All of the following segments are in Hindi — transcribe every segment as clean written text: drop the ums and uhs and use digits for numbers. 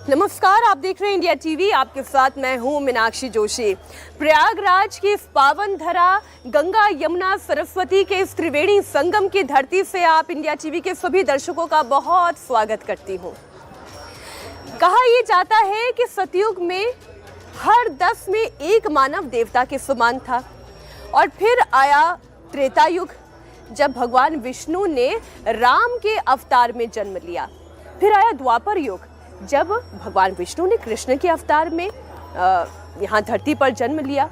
नमस्कार, आप देख रहे हैं इंडिया टीवी। आपके साथ मैं हूं मीनाक्षी जोशी। प्रयागराज की इस पावन धरा गंगा यमुना सरस्वती के इस त्रिवेणी संगम की धरती से आप इंडिया टीवी के सभी दर्शकों का बहुत स्वागत करती हूं। कहा यह जाता है कि सतयुग में हर 10 में एक मानव देवता के समान था और फिर आया त्रेता युग, जब भगवान विष्णु ने राम के अवतार में जन्म लिया। फिर आया द्वापर युग, जब भगवान विष्णु ने कृष्ण के अवतार में यहाँ धरती पर जन्म लिया,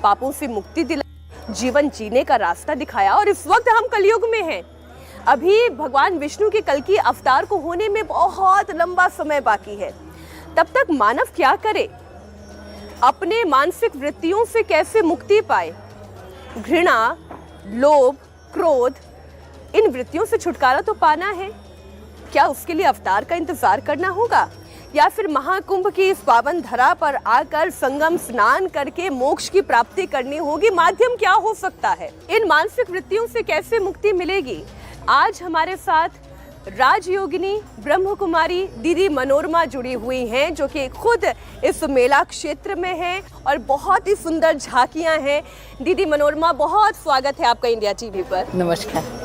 पापों से मुक्ति दिलाई, जीवन जीने का रास्ता दिखाया। और इस वक्त हम कलयुग में हैं। अभी भगवान विष्णु के कल की अवतार को होने में बहुत लंबा समय बाकी है। तब तक मानव क्या करे? अपने मानसिक वृत्तियों से कैसे मुक्ति पाए? घृणा, लोभ, क्रोध, इन वृत्तियों से छुटकारा तो पाना है। क्या उसके लिए अवतार का इंतजार करना होगा, या फिर महाकुंभ की इस पावन धरा पर आकर संगम स्नान करके मोक्ष की प्राप्ति करनी होगी? माध्यम क्या हो सकता है? इन मानसिक वृत्तियों से कैसे मुक्ति मिलेगी? आज हमारे साथ राजयोगिनी ब्रह्म कुमारी दीदी मनोरमा जुड़ी हुई हैं, जो कि खुद इस मेला क्षेत्र में हैं और बहुत ही सुंदर झांकियां हैं। दीदी मनोरमा, बहुत स्वागत है आपका इंडिया टीवी पर। नमस्कार।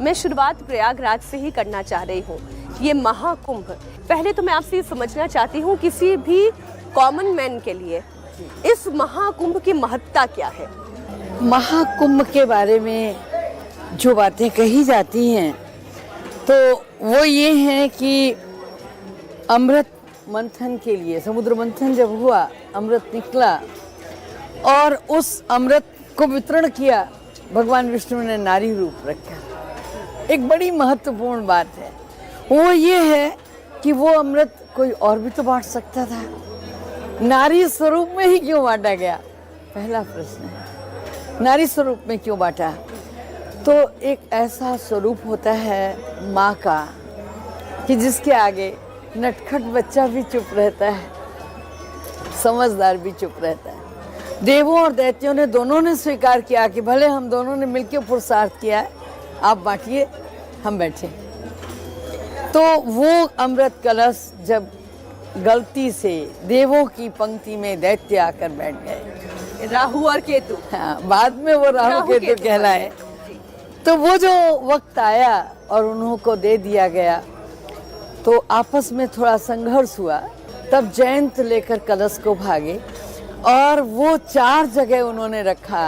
मैं शुरुआत प्रयागराज से ही करना चाह रही हूँ। ये महाकुंभ, पहले तो मैं आपसे ये समझना चाहती हूँ, किसी भी कॉमन मैन के लिए इस महाकुंभ की महत्ता क्या है? महाकुंभ के बारे में जो बातें कही जाती हैं तो वो ये है कि अमृत मंथन के लिए, समुद्र मंथन जब हुआ, अमृत निकला और उस अमृत को वितरण किया, भगवान विष्णु ने नारी रूप रखा। एक बड़ी महत्वपूर्ण बात है वो ये है कि वो अमृत कोई और भी तो बांट सकता था, नारी स्वरूप में ही क्यों बांटा गया? पहला प्रश्न है, नारी स्वरूप में क्यों बांटा? तो एक ऐसा स्वरूप होता है माँ का कि जिसके आगे नटखट बच्चा भी चुप रहता है, समझदार भी चुप रहता है। देवों और दैत्यों ने दोनों ने स्वीकार किया कि भले हम दोनों ने मिलकर पुरुषार्थ किया है, आप बांटिए, हम बैठे। तो वो अमृत कलश जब गलती से देवों की पंक्ति में दैत्य आकर बैठ गए, राहु और केतु, हाँ, बाद में वो राहु केतु कहलाए, तो वो जो वक्त आया और उन्हों को दे दिया गया, तो आपस में थोड़ा संघर्ष हुआ। तब जयंत लेकर कलश को भागे और वो 4 जगह उन्होंने रखा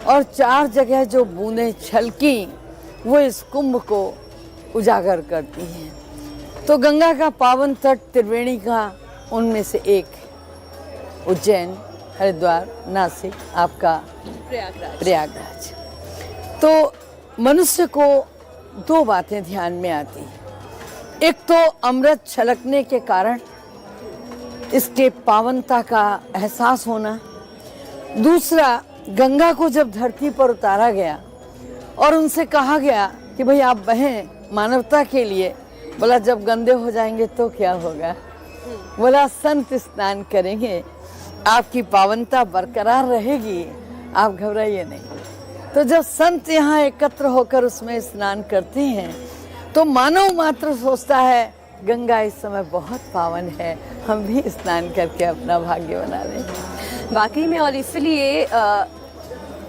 और 4 जगह जो बूंदें छलकी वो इस कुंभ को उजागर करती हैं। तो गंगा का पावन तट त्रिवेणी का उनमें से एक उज्जैन, हरिद्वार, नासिक, आपका प्रयागराज। तो मनुष्य को 2 बातें ध्यान में आती हैं। एक तो अमृत छलकने के कारण इसके पावनता का एहसास होना, दूसरा गंगा को जब धरती पर उतारा गया और उनसे कहा गया कि भाई आप बहें मानवता के लिए। बोला जब गंदे हो जाएंगे तो क्या होगा? बोला संत स्नान करेंगे, आपकी पावनता बरकरार रहेगी, आप घबराइए नहीं। तो जब संत यहाँ एकत्र होकर उसमें स्नान करते हैं तो मानव मात्र सोचता है गंगा इस समय बहुत पावन है, हम भी स्नान करके अपना भाग्य बना लें। वाकई में, और इसलिए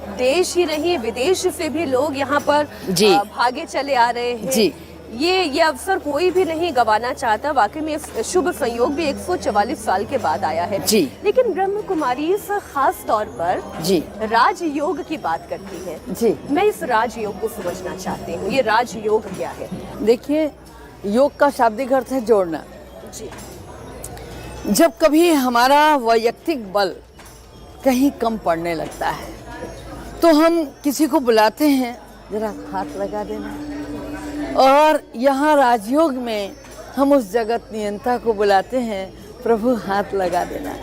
देश ही नहीं विदेश से भी लोग यहाँ पर भागे चले आ रहे हैं जी। ये अवसर कोई भी नहीं गंवाना चाहता। वाकई में इस शुभ संयोग भी 144 साल के बाद आया है जी। लेकिन ब्रह्म कुमारी इस खास तौर पर जी राजयोग की बात करती है जी। मैं इस राजयोग को समझना चाहती हूँ। ये राजयोग क्या है? देखिए, योग का शाब्दिक अर्थ है जोड़ना जी। जब कभी हमारा वैयक्तिक बल कहीं कम पड़ने लगता है तो हम किसी को बुलाते हैं, जरा हाथ लगा देना। और यहाँ राजयोग में हम उस जगत नियंता को बुलाते हैं, प्रभु हाथ लगा देना।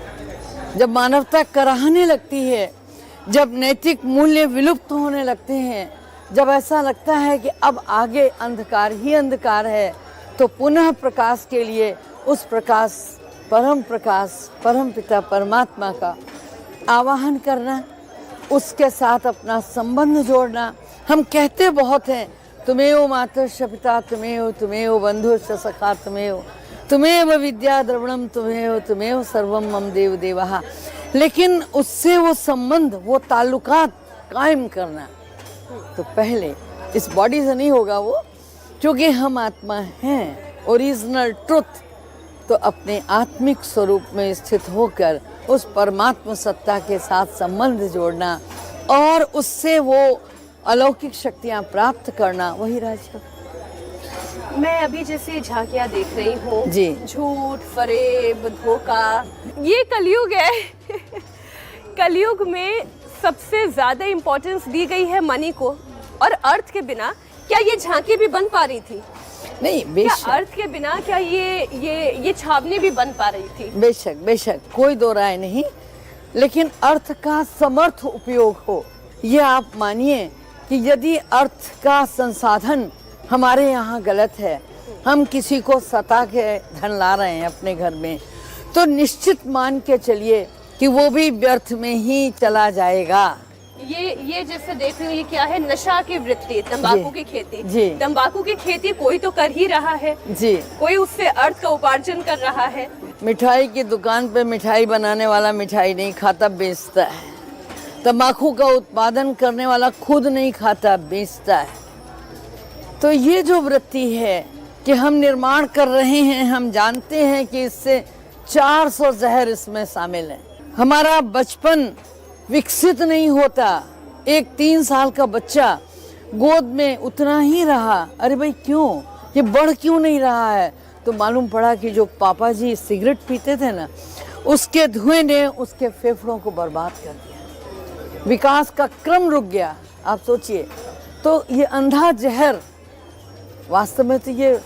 जब मानवता कराहने लगती है, जब नैतिक मूल्य विलुप्त होने लगते हैं, जब ऐसा लगता है कि अब आगे अंधकार ही अंधकार है, तो पुनः प्रकाश के लिए उस प्रकाश परम पिता परमात्मा का आवाहन करना, उसके साथ अपना संबंध जोड़ना। हम कहते बहुत हैं तुम्हें मातृ पिता तुम्हें बंधु सखा तुम्हें, तुम्हें विद्या द्रविणम तुम्हें सर्वम मम देव देवहा। लेकिन उससे वो संबंध, वो ताल्लुकात कायम करना तो पहले इस बॉडी से नहीं होगा वो, क्योंकि हम आत्मा हैं, ओरिजिनल ट्रुथ। तो अपने आत्मिक स्वरूप में स्थित होकर उस परमात्मा सत्ता के साथ संबंध जोड़ना और उससे वो अलौकिक शक्तियां प्राप्त करना, वही राजयोग। मैं अभी जैसे झांकियां देख रही हूँ जी, झूठ, फरेब, धोखा, ये कलयुग है। कलयुग में सबसे ज्यादा इम्पोर्टेंस दी गई है मनी को, और अर्थ के बिना क्या ये झांकी भी बन पा रही थी? नहीं, क्या बेशक अर्थ के बिना क्या ये छावनी भी बन पा रही थी? बेशक बेशक, कोई दो राय नहीं। लेकिन अर्थ का समर्थ उपयोग हो, ये आप मानिए कि यदि अर्थ का संसाधन हमारे यहाँ गलत है, हम किसी को सता के धन ला रहे हैं अपने घर में, तो निश्चित मान के चलिए कि वो भी व्यर्थ में ही चला जाएगा। ये जैसे देख रही हूँ, ये क्या है? नशा की वृत्ति, तंबाकू की खेती। जी, तंबाकू की खेती कोई तो कर ही रहा है जी, कोई उससे अर्थ का उपार्जन कर रहा है। मिठाई की दुकान पे मिठाई बनाने वाला मिठाई नहीं खाता, बेचता है। तंबाकू का उत्पादन करने वाला खुद नहीं खाता, बेचता है। तो ये जो वृत्ति है कि हम निर्माण कर रहे हैं, हम जानते हैं कि इससे 400 जहर इसमें शामिल है। हमारा बचपन विकसित नहीं होता। एक 3 साल का बच्चा गोद में उतना ही रहा, अरे भाई क्यों, ये बढ़ क्यों नहीं रहा है? तो मालूम पड़ा कि जो पापा जी सिगरेट पीते थे ना, उसके धुएं ने उसके फेफड़ों को बर्बाद कर दिया, विकास का क्रम रुक गया। आप सोचिए, तो ये अंधा जहर, वास्तव में तो ये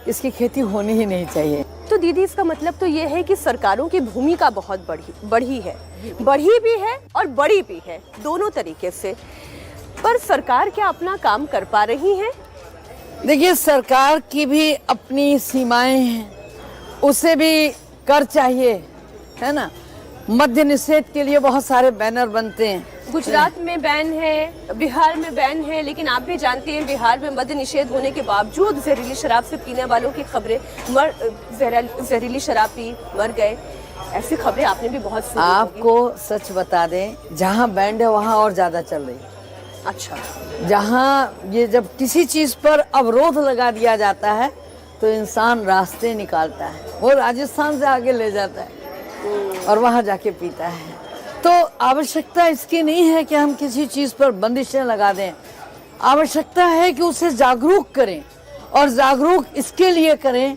इसकी खेती होनी ही नहीं चाहिए। तो दीदी, इसका मतलब तो ये है कि सरकारों की भूमिका बहुत बढ़ी भी है और बड़ी भी है, दोनों तरीके से। पर सरकार क्या अपना काम कर पा रही है? देखिए, सरकार की भी अपनी सीमाएं हैं, उसे भी कर चाहिए, है ना। मद्य निषेध के लिए बहुत सारे बैनर बनते हैं। गुजरात में बैन है, बिहार में बैन है, लेकिन आप भी जानते हैं बिहार में मद्य निषेध होने के बावजूद जहरीली शराब से पीने वालों की खबरें, जहरीली शराब पी मर गए, ऐसी खबरें आपने भी बहुत सुनी। आपको सच बता दें, जहाँ बैंड है वहाँ और ज्यादा चल रही है। अच्छा, जहाँ ये जब किसी चीज पर अवरोध लगा दिया जाता है तो इंसान रास्ते निकालता है, वो राजस्थान से आगे ले जाता है और वहाँ जाके पीता है। तो आवश्यकता इसकी नहीं है कि हम किसी चीज पर बंदिशें लगा दें, आवश्यकता है कि उसे जागरूक करें, और जागरूक इसके लिए करें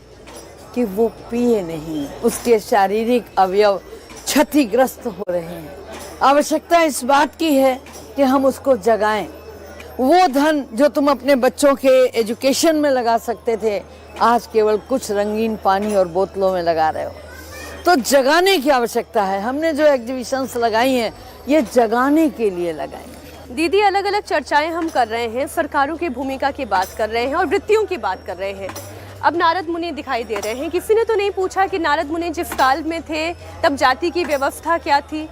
कि वो पिए नहीं, उसके शारीरिक अवयव क्षतिग्रस्त हो रहे हैं। आवश्यकता इस बात की है कि हम उसको जगाएं। वो धन जो तुम अपने बच्चों के एजुकेशन में लगा सकते थे, आज केवल कुछ रंगीन पानी और बोतलों में लगा रहे हो। तो जगाने की आवश्यकता है। हमने जो एग्जीबिशंस लगाई हैं, ये जगाने के लिए लगाई हैं। दीदी, अलग अलग चर्चाएं हम कर रहे हैं, सरकारों की भूमिका की बात कर रहे हैं और वृत्तियों की बात कर रहे हैं। अब नारद मुनि दिखाई दे रहे हैं। किसी ने तो नहीं पूछा कि नारद मुनि जिस काल में थे तब जाति की व्यवस्था क्या थी?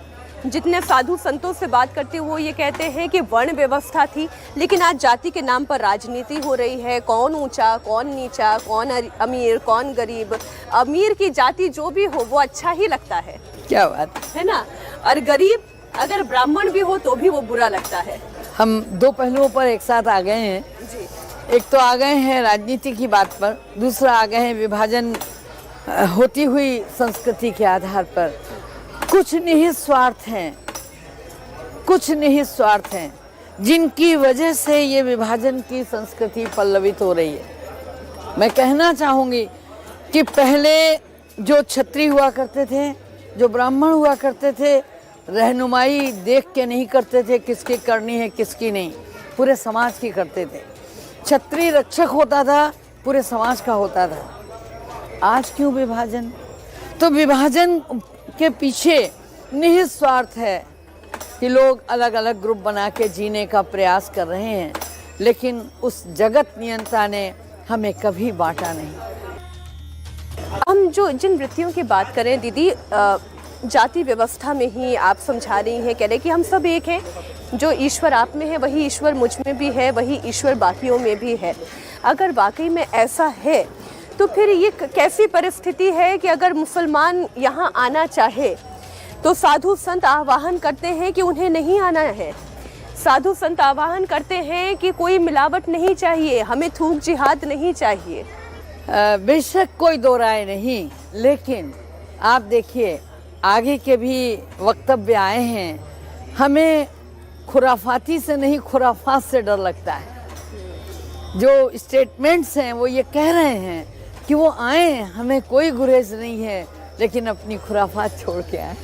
जितने साधु संतों से बात करते हैं वो ये कहते हैं कि वर्ण व्यवस्था थी, लेकिन आज जाति के नाम पर राजनीति हो रही है। कौन ऊंचा, कौन नीचा, कौन अमीर, कौन गरीब। अमीर की जाति जो भी हो वो अच्छा ही लगता है। क्या बात है ना? और गरीब अगर ब्राह्मण भी हो तो भी वो बुरा लगता है। हम दो पहलुओं पर एक साथ आ गए हैं जी। एक तो आ गए हैं राजनीति की बात पर, दूसरा आ गए हैं विभाजन होती हुई संस्कृति के आधार पर। कुछ निहित स्वार्थ हैं, कुछ निहित स्वार्थ हैं जिनकी वजह से ये विभाजन की संस्कृति पल्लवित हो रही है। मैं कहना चाहूँगी कि पहले जो क्षत्रिय हुआ करते थे, जो ब्राह्मण हुआ करते थे, रहनुमाई देख के नहीं करते थे किसकी करनी है किसकी नहीं, पूरे समाज की करते थे। क्षत्रिय रक्षक होता था, पूरे समाज का होता था। आज क्यों विभाजन? तो विभाजन के पीछे निहित स्वार्थ है कि लोग अलग अलग ग्रुप बना के जीने का प्रयास कर रहे हैं, लेकिन उस जगत नियंता ने हमें कभी बांटा नहीं। हम जो जिन वृत्तियों की बात करें दीदी, जाति व्यवस्था में ही आप समझा रही हैं, कह रहे कि हम सब एक हैं। जो ईश्वर आप में है वही ईश्वर मुझ में भी है, वही ईश्वर बाकियों में भी है। अगर वाकई में ऐसा है तो फिर ये कैसी परिस्थिति है कि अगर मुसलमान यहाँ आना चाहे तो साधु संत आह्वान करते हैं कि उन्हें नहीं आना है, साधु संत आह्वान करते हैं कि कोई मिलावट नहीं चाहिए, हमें थूक जिहाद नहीं चाहिए। बेशक कोई दो राय नहीं, लेकिन आप देखिए आगे के भी वक्तव्य आए हैं, हमें खुराफाती से नहीं खुराफात से डर लगता है। जो स्टेटमेंट्स हैं वो ये कह रहे हैं कि वो आए, हमें कोई गुरेज नहीं है, लेकिन अपनी खुराफात छोड़ के आए।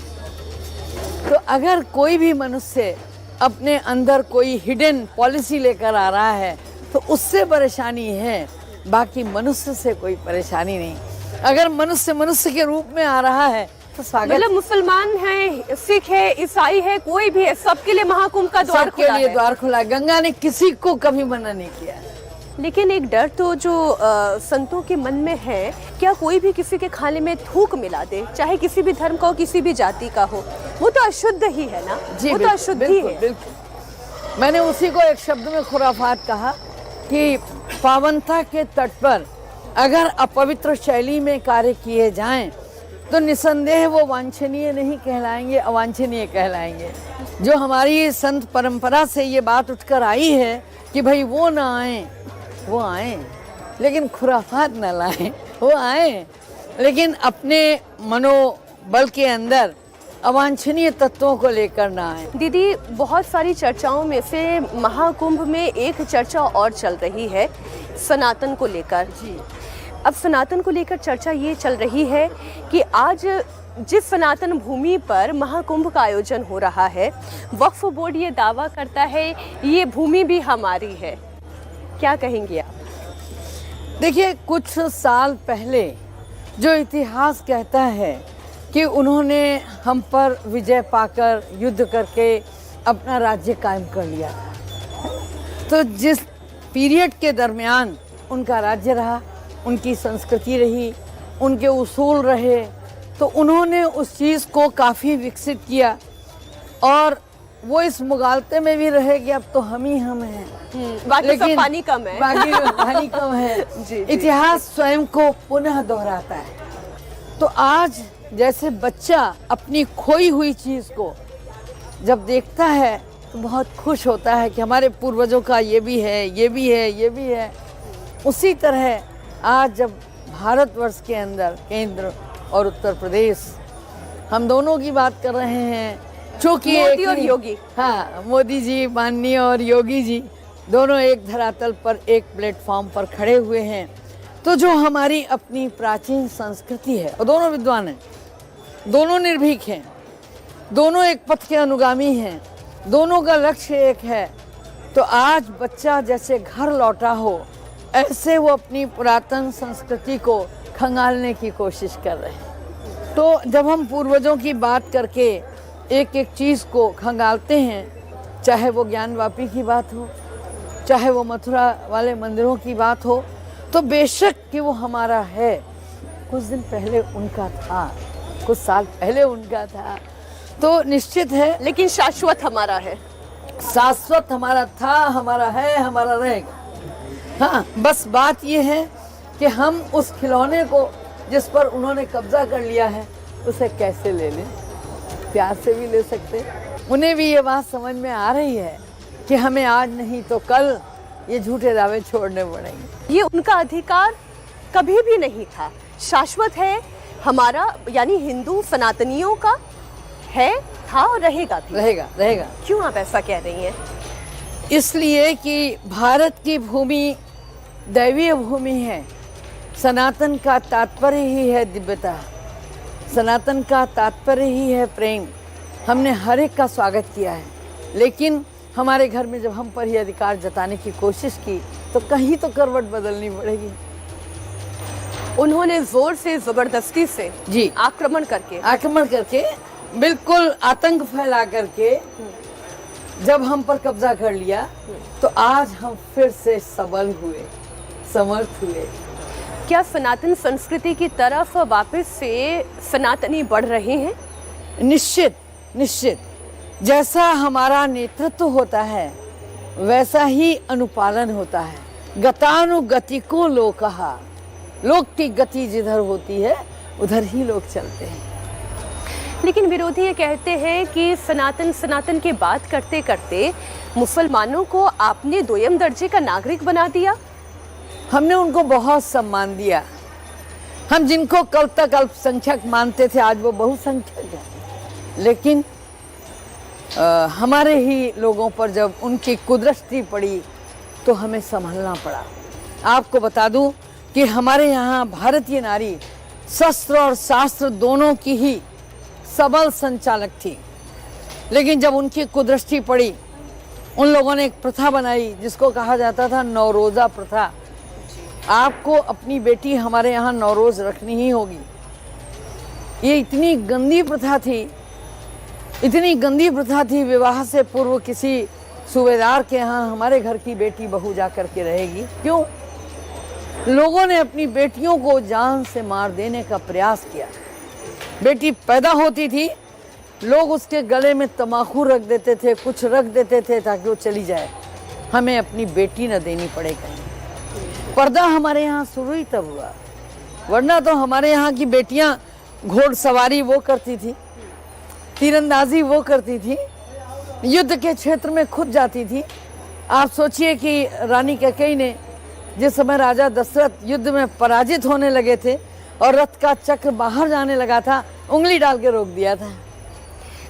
तो अगर कोई भी मनुष्य अपने अंदर कोई हिडन पॉलिसी लेकर आ रहा है तो उससे परेशानी है, बाकी मनुष्य से कोई परेशानी नहीं। अगर मनुष्य मनुष्य के रूप में आ रहा है तो स्वागत। मतलब मुसलमान है, सिख है, ईसाई है, कोई भी है, सबके लिए महाकुंभ का द्वार खुला है। सबके लिए द्वार खुला है। गंगा ने किसी को कभी मना नहीं किया। लेकिन एक डर तो जो संतों के मन में है, क्या कोई भी किसी के खाने में थूक मिला दे, चाहे किसी भी धर्म का हो, किसी भी जाति का हो, वो तो अशुद्ध ही है ना। जी, वो तो अशुद्ध ही है। बिल्कुल। मैंने उसी को एक शब्द में खुराफात कहा कि पावनता के तट पर अगर अपवित्र शैली में कार्य किए जाएं तो निसंदेह वो वांछनीय नहीं कहलाएंगे, अवांछनीय कहलाएंगे। जो हमारी संत परंपरा से ये बात उठकर आई है कि भाई वो ना आए, वो आए लेकिन खुराफात न लाएं, वो आए लेकिन अपने मनोबल के अंदर अवांछनीय तत्वों को लेकर ना आए। दीदी, बहुत सारी चर्चाओं में से महाकुंभ में एक चर्चा और चल रही है सनातन को लेकर। जी। अब सनातन को लेकर चर्चा ये चल रही है कि आज जिस सनातन भूमि पर महाकुंभ का आयोजन हो रहा है, वक्फ बोर्ड ये दावा करता है ये भूमि भी हमारी है। क्या कहेंगे आप? देखिए, कुछ साल पहले जो इतिहास कहता है कि उन्होंने हम पर विजय पाकर युद्ध करके अपना राज्य कायम कर लिया था, तो जिस पीरियड के दरमियान उनका राज्य रहा, उनकी संस्कृति रही, उनके उसूल रहे, तो उन्होंने उस चीज़ को काफ़ी विकसित किया और वो इस मुगालते में भी रहे कि अब तो हम ही हम हैं, बाकी सब पानी कम है। बाकी पानी कम है। जी। इतिहास स्वयं को पुनः दोहराता है। तो आज जैसे बच्चा अपनी खोई हुई चीज़ को जब देखता है तो बहुत खुश होता है कि हमारे पूर्वजों का ये भी है, ये भी है, ये भी है। उसी तरह आज जब भारतवर्ष के अंदर केंद्र और उत्तर प्रदेश, हम दोनों की बात कर रहे हैं, चूँकि मोदी और योगी, हाँ, मोदी जी माननीय और योगी जी दोनों एक धरातल पर एक प्लेटफॉर्म पर खड़े हुए हैं, तो जो हमारी अपनी प्राचीन संस्कृति है, और दोनों विद्वान हैं, दोनों निर्भीक हैं, दोनों एक पथ के अनुगामी हैं, दोनों का लक्ष्य एक है। तो आज बच्चा जैसे घर लौटा हो, ऐसे वो अपनी पुरातन संस्कृति को खंगालने की कोशिश कर रहे हैं। तो जब हम पूर्वजों की बात करके एक एक चीज़ को खंगालते हैं, चाहे वो ज्ञानवापी की बात हो, चाहे वो मथुरा वाले मंदिरों की बात हो, तो बेशक कि वो हमारा है। कुछ दिन पहले उनका था, कुछ साल पहले उनका था, तो निश्चित है, लेकिन शाश्वत हमारा है। शाश्वत हमारा था, हमारा है, हमारा रहेगा। हाँ, बस बात ये है कि हम उस खिलौने को जिस पर उन्होंने कब्जा कर लिया है उसे कैसे ले लें। प्यार से भी ले सकते। उन्हें भी ये बात समझ में आ रही है कि हमें आज नहीं तो कल ये झूठे दावे छोड़ने पड़ेंगे। ये उनका अधिकार कभी भी नहीं था, शाश्वत है हमारा, यानी हिंदू सनातनियों का है, था और रहेगा भी। रहेगा। क्यों आप ऐसा कह रही हैं? इसलिए कि भारत की भूमि दैवीय भूमि है। सनातन का तात्पर्य ही है दिव्यता, सनातन का तात्पर्य ही है प्रेम। हमने हर एक का स्वागत किया है, लेकिन हमारे घर में जब हम पर ही अधिकार जताने की कोशिश की तो कहीं तो करवट बदलनी पड़ेगी। उन्होंने जोर से, जबरदस्ती से जी आक्रमण करके बिल्कुल आतंक फैला करके जब हम पर कब्जा कर लिया, तो आज हम फिर से सबल हुए, समर्थ हुए। क्या सनातन संस्कृति की तरफ वापस से सनातनी बढ़ रहे हैं? निश्चित। जैसा हमारा नेतृत्व होता है वैसा ही अनुपालन होता है। गतानुगतिको लोकः, लोक की गति जिधर होती है उधर ही लोग चलते हैं। लेकिन विरोधी ये कहते हैं कि सनातन सनातन की बात करते करते मुसलमानों को आपने दोयम दर्जे का नागरिक बना दिया। हमने उनको बहुत सम्मान दिया। हम जिनको कल तक अल्पसंख्यक मानते थे आज वो बहुसंख्यक हैं। लेकिन हमारे ही लोगों पर जब उनकी कुदृष्टि पड़ी तो हमें संभलना पड़ा। आपको बता दूं कि हमारे यहाँ भारतीय नारी शस्त्र और शास्त्र दोनों की ही सबल संचालक थी। लेकिन जब उनकी कुदृष्टि पड़ी उन लोगों ने एक प्रथा बनाई जिसको कहा जाता था नौरोज़ा प्रथा। आपको अपनी बेटी हमारे यहाँ नौरोज़ रखनी ही होगी। ये इतनी गंदी प्रथा थी, विवाह से पूर्व किसी सूबेदार के यहाँ हमारे घर की बेटी बहू जा कर के रहेगी। क्यों? लोगों ने अपनी बेटियों को जान से मार देने का प्रयास किया। बेटी पैदा होती थी, लोग उसके गले में तम्बाकू रख देते थे, कुछ रख देते थे ताकि वो चली जाए, हमें अपनी बेटी न देनी पड़े कहीं। पर्दा हमारे यहाँ शुरू ही तब हुआ, वरना तो हमारे यहाँ की बेटियाँ घोड़सवारी वो करती थी, तीरंदाजी वो करती थी, युद्ध के क्षेत्र में खुद जाती थी। आप सोचिए कि रानी कैकेयी ने जिस समय राजा दशरथ युद्ध में पराजित होने लगे थे और रथ का चक्र बाहर जाने लगा था, उंगली डाल के रोक दिया था।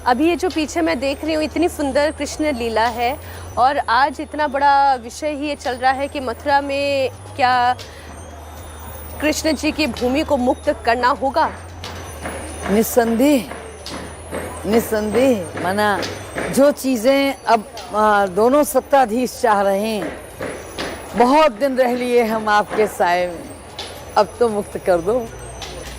अभी ये जो पीछे मैं देख रही हूँ इतनी सुंदर कृष्ण लीला है और आज इतना बड़ा विषय ही ये चल रहा है कि मथुरा में क्या कृष्ण जी की भूमि को मुक्त करना होगा। निस्संदेह माना जो चीज़ें अब दोनों सत्ताधीश चाह रहे हैं, बहुत दिन रह लिए हम आपके साए में, अब तो मुक्त कर दो।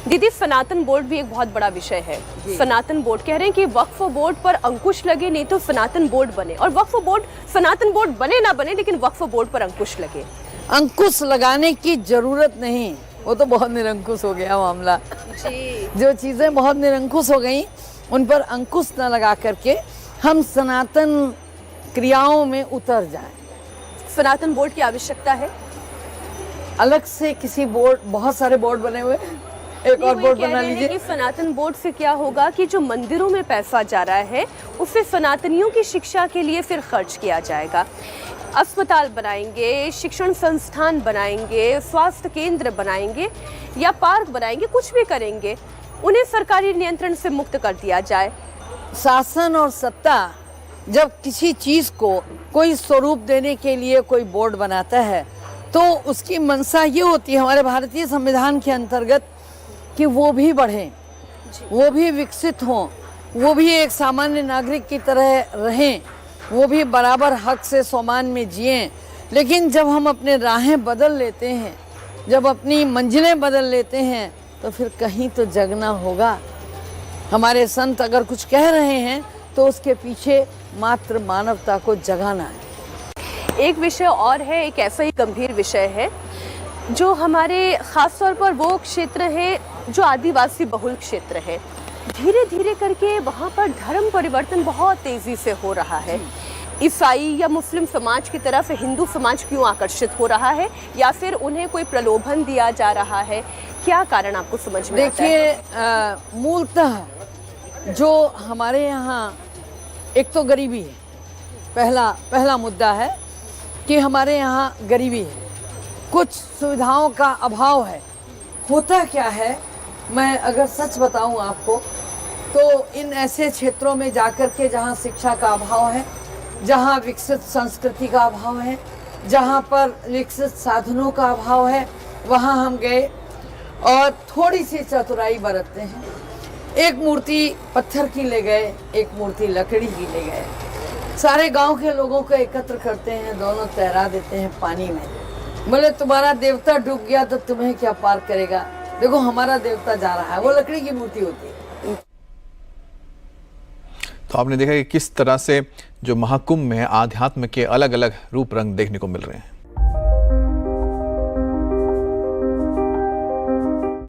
दीदी, सनातन बोर्ड भी एक बहुत बड़ा विषय है। सनातन बोर्ड कह रहे हैं कि वक्फ बोर्ड पर अंकुश लगे नहीं तो सनातन बोर्ड बने, और वक्फ बोर्ड सनातन बोर्ड बने ना बने लेकिन वक्फ बोर्ड पर अंकुश लगे। अंकुश लगाने की जरूरत नहीं, वो तो बहुत निरंकुश हो गया मामला जी। जो चीज़ें बहुत निरंकुश हो गई उन पर अंकुश न लगा करके हम सनातन क्रियाओं में उतर जाएं। सनातन बोर्ड की आवश्यकता है। अलग से किसी बोर्ड, बहुत सारे बोर्ड बने हुए, एक और बोर्ड बना लीजिए। कि सनातन बोर्ड से क्या होगा कि जो मंदिरों में पैसा जा रहा है उससे सनातनियों की शिक्षा के लिए फिर खर्च किया जाएगा। अस्पताल बनाएंगे, शिक्षण संस्थान बनाएंगे, स्वास्थ्य केंद्र बनाएंगे या पार्क बनाएंगे, कुछ भी करेंगे, उन्हें सरकारी नियंत्रण से मुक्त कर दिया जाए। शासन और सत्ता जब किसी चीज को कोई स्वरूप देने के लिए कोई बोर्ड बनाता है तो उसकी मंशा ये होती है हमारे भारतीय संविधान के अंतर्गत कि वो भी बढ़ें, वो भी विकसित हों, वो भी एक सामान्य नागरिक की तरह रहें, वो भी बराबर हक से सम्मान में जिएं। लेकिन जब हम अपने राहें बदल लेते हैं, जब अपनी मंजिलें बदल लेते हैं तो फिर कहीं तो जगना होगा। हमारे संत अगर कुछ कह रहे हैं तो उसके पीछे मात्र मानवता को जगाना है। एक विषय और है, एक ऐसा ही गंभीर विषय है जो हमारे खास तौर पर वो क्षेत्र है जो आदिवासी बहुल क्षेत्र है। धीरे धीरे करके वहाँ पर धर्म परिवर्तन बहुत तेजी से हो रहा है। ईसाई या मुस्लिम समाज की तरफ हिंदू समाज क्यों आकर्षित हो रहा है, या फिर उन्हें कोई प्रलोभन दिया जा रहा है, क्या कारण आपको समझ में आता है? देखिए, मूलतः जो हमारे यहाँ एक तो गरीबी है, पहला मुद्दा है कि हमारे यहाँ गरीबी है, कुछ सुविधाओं का अभाव है। होता क्या है, मैं अगर सच बताऊं आपको तो इन ऐसे क्षेत्रों में जाकर के जहाँ शिक्षा का अभाव है, जहाँ विकसित संस्कृति का अभाव है, जहाँ पर विकसित साधनों का अभाव है, वहाँ हम गए और थोड़ी सी चतुराई बरतते हैं। एक मूर्ति पत्थर की ले गए, एक मूर्ति लकड़ी की ले गए, सारे गांव के लोगों को एकत्र करते हैं, दोनों तैरा देते हैं पानी में। बोले तुम्हारा देवता डूब गया तो तुम्हें क्या पार करेगा, देखो हमारा देवता जा रहा है। वो लकड़ी की मूर्ति होती है। तो आपने देखा कि किस तरह से जो महाकुंभ में आध्यात्म के अलग अलग रूप रंग देखने को मिल रहे हैं।